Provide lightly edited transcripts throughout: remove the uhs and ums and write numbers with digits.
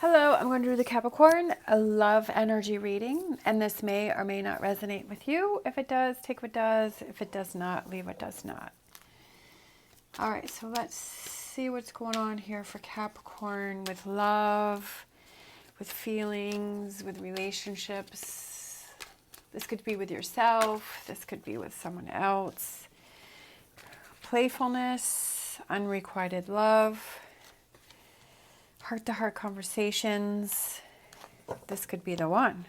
Hello, I'm going to do the Capricorn a love energy reading, and this may or may not resonate with you. If it does, take what does. If it does not, leave what does not. All right, so let's see what's going on here for Capricorn with love, with feelings, with relationships. This could be with yourself. This could be with someone else. Playfulness, unrequited love. Heart-to-heart conversations. This could be the one.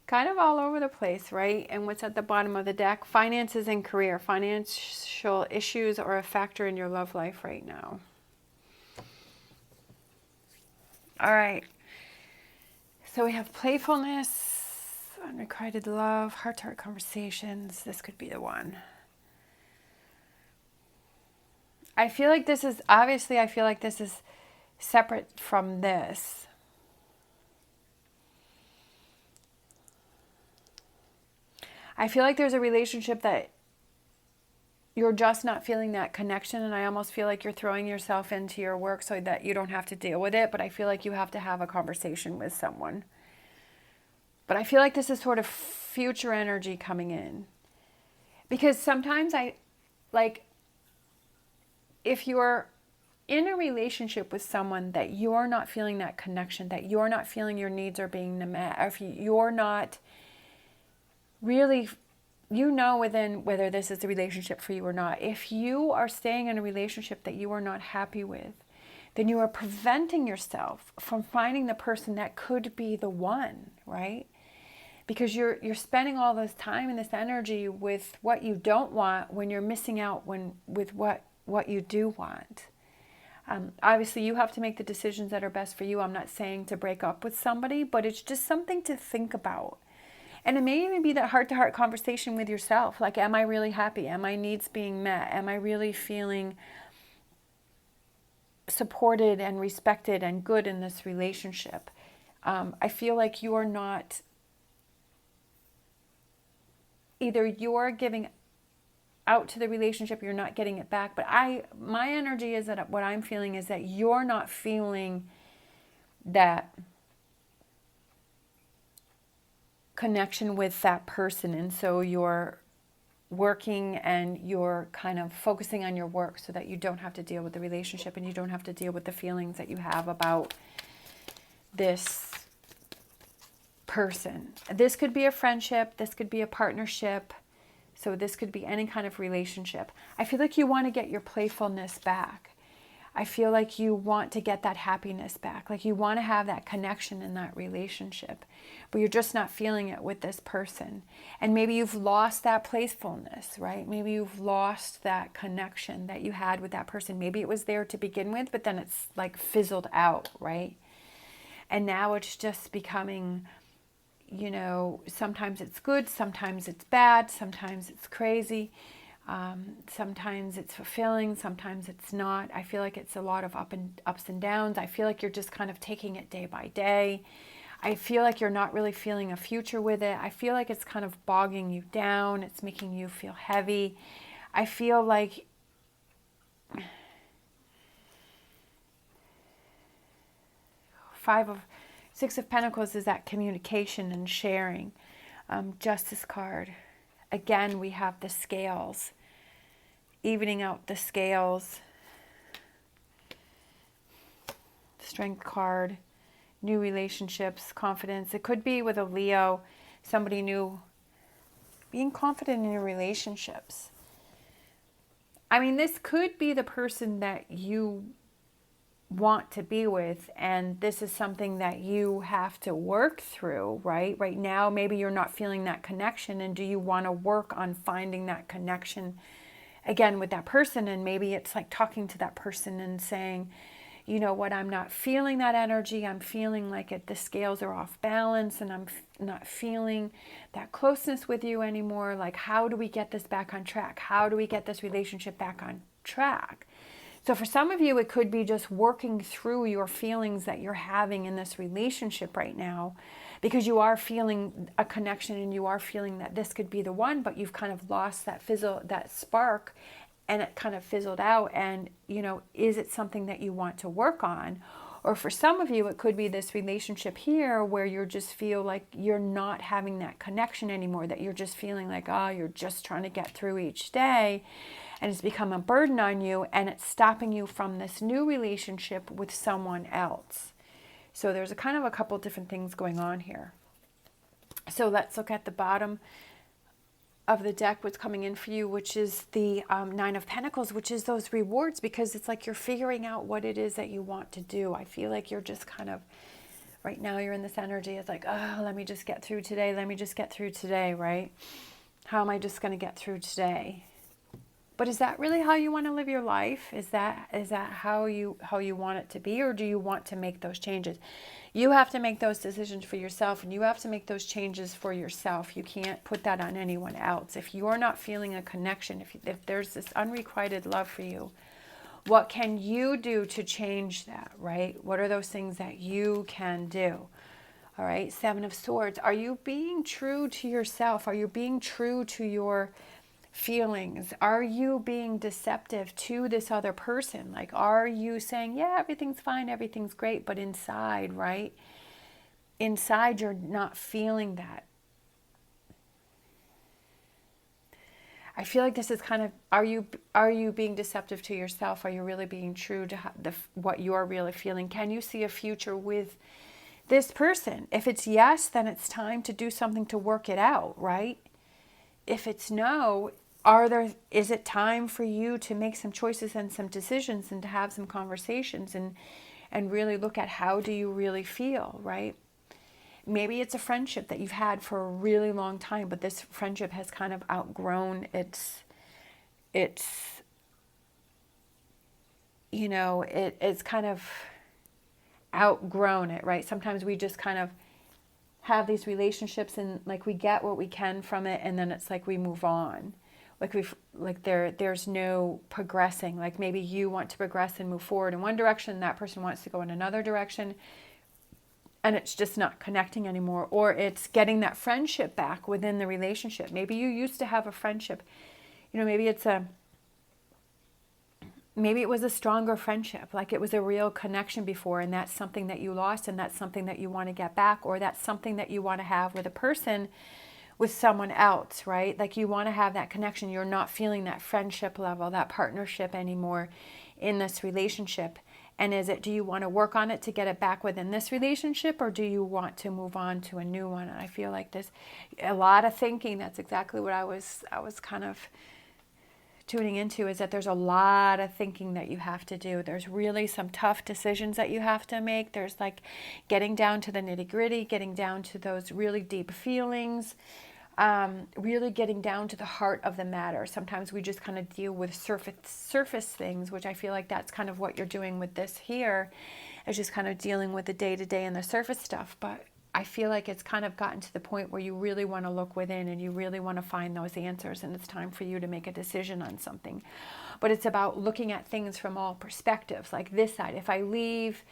Kind of all over the place, right? And what's at the bottom of the deck? Finances and career. Financial issues are a factor in your love life right now. All right. So we have playfulness, unrequited love, heart-to-heart conversations. This could be the one. I feel like this is, obviously, I feel like this is separate from this. I feel like there's a relationship that you're just not feeling that connection, and I almost feel like you're throwing yourself into your work so that you don't have to deal with it, but I feel like you have to have a conversation with someone. But I feel like this is sort of future energy coming in. Because sometimes if you're in a relationship with someone that you're not feeling that connection, that you're not feeling your needs are being met, if you're not really, within whether this is a relationship for you or not, if you are staying in a relationship that you are not happy with, then you are preventing yourself from finding the person that could be the one, right? Because you're spending all this time and this energy with what you don't want when you're missing out with what you do want. Obviously, you have to make the decisions that are best for you. I'm not saying to break up with somebody, but it's just something to think about. And it may even be that heart-to-heart conversation with yourself. Like, am I really happy? Am my needs being met? Am I really feeling supported and respected and good in this relationship? I feel like you are not, either you're giving out to the relationship, you're not getting it back. But my energy is that what I'm feeling is that you're not feeling that connection with that person. And so you're working and you're kind of focusing on your work so that you don't have to deal with the relationship and you don't have to deal with the feelings that you have about this person. This could be a friendship. This could be a partnership. So this could be any kind of relationship. I feel like you want to get your playfulness back. I feel like you want to get that happiness back. Like you want to have that connection in that relationship, but you're just not feeling it with this person. And maybe you've lost that playfulness, right? Maybe you've lost that connection that you had with that person. Maybe it was there to begin with, but then it's like fizzled out, right? And now it's just becoming, sometimes it's good, sometimes it's bad, sometimes it's crazy, sometimes it's fulfilling, sometimes it's not. I feel like it's a lot of ups and downs. I feel like you're just kind of taking it day by day. I feel like you're not really feeling a future with it. I feel like it's kind of bogging you down. It's making you feel heavy. I feel like Six of Pentacles is that communication and sharing. Justice card. Again, we have the scales. Evening out the scales. Strength card. New relationships. Confidence. It could be with a Leo. Somebody new. Being confident in your relationships. I mean, this could be the person that you want to be with, and this is something that you have to work through, right? Right now, maybe you're not feeling that connection, and do you want to work on finding that connection again with that person? And maybe it's like talking to that person and saying, you know what, I'm not feeling that energy. I'm feeling like the scales are off balance, and I'm not feeling that closeness with you anymore. Like, how do we get this back on track? How do we get this relationship back on track? So for some of you, it could be just working through your feelings that you're having in this relationship right now, because you are feeling a connection and you are feeling that this could be the one, but you've kind of lost that spark, and it kind of fizzled out. And, is it something that you want to work on? Or for some of you, it could be this relationship here where you just feel like you're not having that connection anymore, that you're just feeling like, oh, you're just trying to get through each day, and it's become a burden on you, and it's stopping you from this new relationship with someone else. So there's a kind of a couple different things going on here. So let's look at the bottom of the deck, what's coming in for you, which is the Nine of Pentacles, which is those rewards, because it's like you're figuring out what it is that you want to do. I feel like you're just kind of, right now you're in this energy. It's like, oh, let me just get through today. Let me just get through today, right? How am I just going to get through today? But is that really how you want to live your life? Is that how you want it to be, or do you want to make those changes? You have to make those decisions for yourself, and you have to make those changes for yourself. You can't put that on anyone else. If you're not feeling a connection, if there's this unrequited love for you, what can you do to change that, right? What are those things that you can do? All right, Seven of Swords. Are you being true to yourself? Are you being true to your feelings? Are you being deceptive to this other person? Like, are you saying, yeah, everything's fine, everything's great, but inside, right? Inside, you're not feeling that. I feel like this is kind of, are you being deceptive to yourself? Are you really being true to what you're really feeling? Can you see a future with this person? If it's yes, then it's time to do something to work it out, right? If it's no, is it time for you to make some choices and some decisions, and to have some conversations, and really look at how do you really feel, right? Maybe it's a friendship that you've had for a really long time, but this friendship has kind of outgrown it's kind of outgrown it, right? Sometimes we just kind of have these relationships, and like we get what we can from it, and then it's like we move on. There's no progressing. Like maybe you want to progress and move forward in one direction, and that person wants to go in another direction, and it's just not connecting anymore. Or it's getting that friendship back within the relationship. Maybe you used to have a friendship, maybe it was a stronger friendship, like it was a real connection before, and that's something that you lost, and that's something that you want to get back, or that's something that you want to have with a person, with someone else, right? Like you want to have that connection. You're not feeling that friendship level, that partnership anymore in this relationship. And do you want to work on it to get it back within this relationship, or do you want to move on to a new one? And I feel like a lot of thinking. That's exactly what I was kind of tuning into, is that there's a lot of thinking that you have to do. There's really some tough decisions that you have to make. There's like getting down to the nitty-gritty, getting down to those really deep feelings, really getting down to the heart of the matter. Sometimes we just kind of deal with surface things, which I feel like that's kind of what you're doing with this here, is just kind of dealing with the day-to-day and the surface stuff. But I feel like it's kind of gotten to the point where you really want to look within, and you really want to find those answers, and it's time for you to make a decision on something. But it's about looking at things from all perspectives. Like this side, if I leave,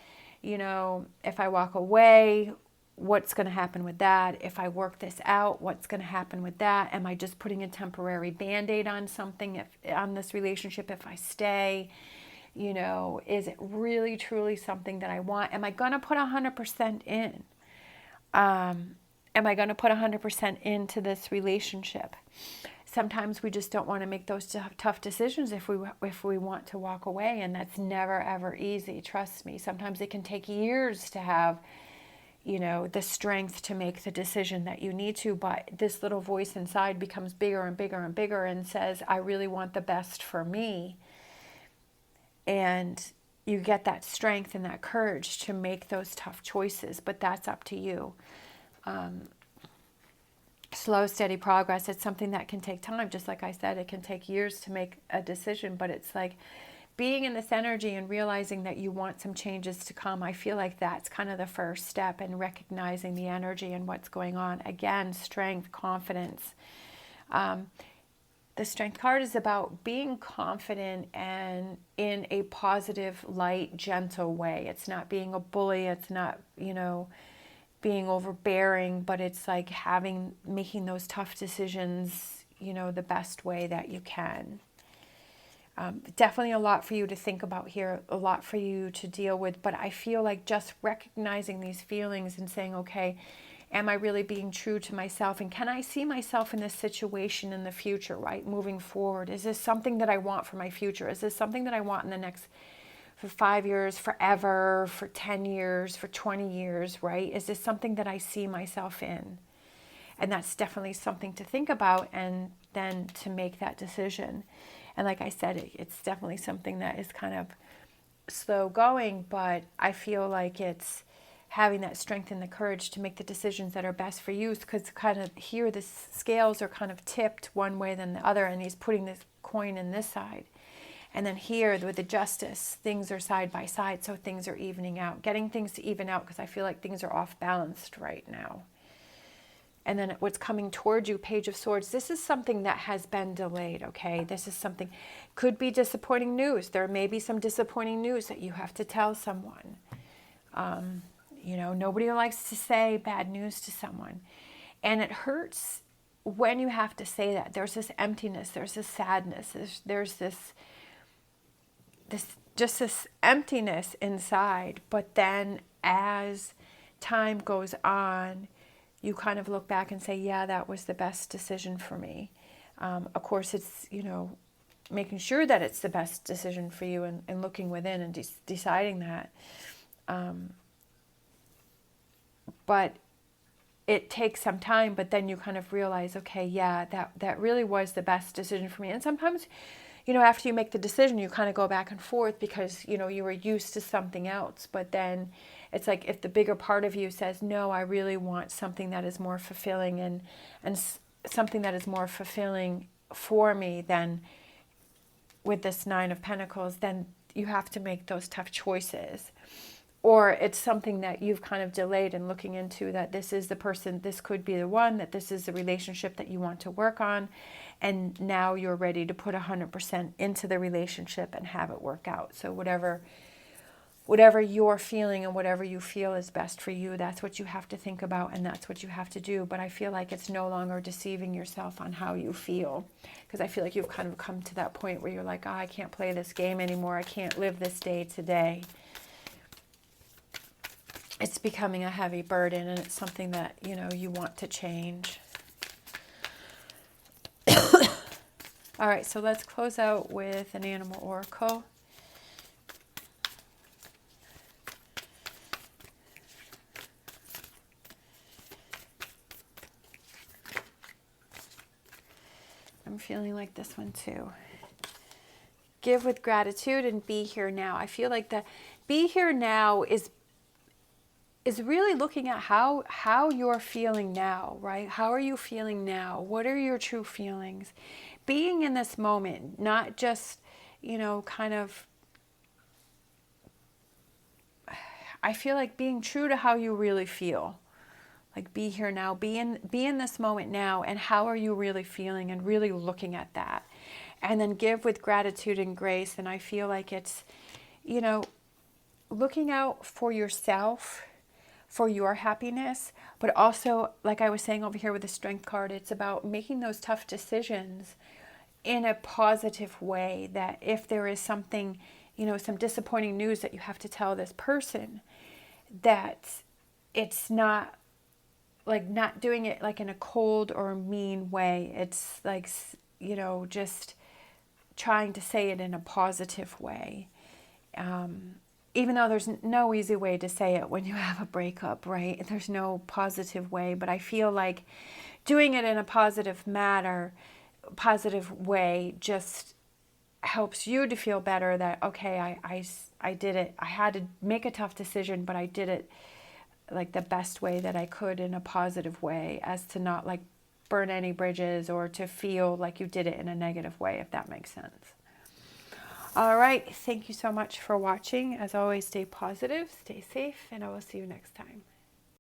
if I walk away, what's going to happen with that? If I work this out, what's going to happen with that? Am I just putting a temporary band-aid on something, on this relationship if I stay? Is it really truly something that I want? Am I going to put 100% in? Am I going to put 100% into this relationship? Sometimes we just don't want to make those tough decisions if we want to walk away, and that's never ever easy. Trust me. Sometimes it can take years to have, the strength to make the decision that you need to, but this little voice inside becomes bigger and bigger and bigger and says, I really want the best for me. And you get that strength and that courage to make those tough choices, but that's up to you. Slow, steady progress. It's something that can take time. Just like I said, it can take years to make a decision, but it's like being in this energy and realizing that you want some changes to come. I feel like that's kind of the first step in recognizing the energy and what's going on. Again, strength, confidence. The Strength card is about being confident and in a positive, light, gentle way. It's not being a bully. It's not, being overbearing, but it's like making those tough decisions, the best way that you can. Definitely a lot for you to think about here, a lot for you to deal with. But I feel like just recognizing these feelings and saying, okay, am I really being true to myself? And can I see myself in this situation in the future, right? Moving forward. Is this something that I want for my future? Is this something that I want in the next, for 5 years, forever, for 10 years, for 20 years, right? Is this something that I see myself in? And that's definitely something to think about, and then to make that decision. And like I said, it's definitely something that is kind of slow going, but I feel like it's having that strength and the courage to make the decisions that are best for you, because kind of here the scales are kind of tipped one way than the other, and he's putting this coin in this side. And then here with the justice, things are side by side, so things are evening out, getting things to even out, because I feel like things are off balanced right now. And then what's coming towards you, Page of Swords, this is something that has been delayed, okay? This is something, could be disappointing news. There may be some disappointing news that you have to tell someone. You know, nobody likes to say bad news to someone. And it hurts when you have to say that. There's this emptiness, there's this sadness, there's this just this emptiness inside. But then as time goes on, you kind of look back and say, yeah, that was the best decision for me. Of course, it's, you know, making sure that it's the best decision for you, and looking within and deciding that. But it takes some time, but then you kind of realize, okay, yeah, that really was the best decision for me. And sometimes, you know, after you make the decision, you kind of go back and forth because, you know, you were used to something else. But then it's like if the bigger part of you says, no, I really want something that is more fulfilling, and something that is more fulfilling for me, then with this Nine of Pentacles, then you have to make those tough choices. Or it's something that you've kind of delayed and looking into, that this is the person, this could be the one, that this is the relationship that you want to work on. And now you're ready to put 100% into the relationship and have it work out. So whatever you're feeling and whatever you feel is best for you, that's what you have to think about, and that's what you have to do. But I feel like it's no longer deceiving yourself on how you feel, because I feel like you've kind of come to that point where you're like, oh, I can't play this game anymore. I can't live this day today. It's becoming a heavy burden, and it's something that, you know, you want to change. All right, so let's close out with an animal oracle. I'm feeling like this one too. Give with gratitude and be here now. I feel like the be here now is really looking at how you're feeling now, right? How are you feeling now? What are your true feelings? Being in this moment, not just, you know, kind of, I feel like being true to how you really feel. Like, be here now, be in this moment now, and how are you really feeling, and really looking at that. And then give with gratitude and grace. And I feel like it's, you know, looking out for yourself, for your happiness, but also, like I was saying over here with the Strength card, it's about making those tough decisions in a positive way, that if there is something, you know, some disappointing news that you have to tell this person, that it's not like, not doing it like in a cold or mean way. It's like, you know, just trying to say it in a positive way. Even though there's no easy way to say it when you have a breakup, right? There's no positive way, but I feel like doing it in a positive way just helps you to feel better, that, okay, I did it. I had to make a tough decision, but I did it like the best way that I could, in a positive way, as to not like burn any bridges or to feel like you did it in a negative way, if that makes sense. All right. Thank you so much for watching. As always, stay positive, stay safe, and I will see you next time.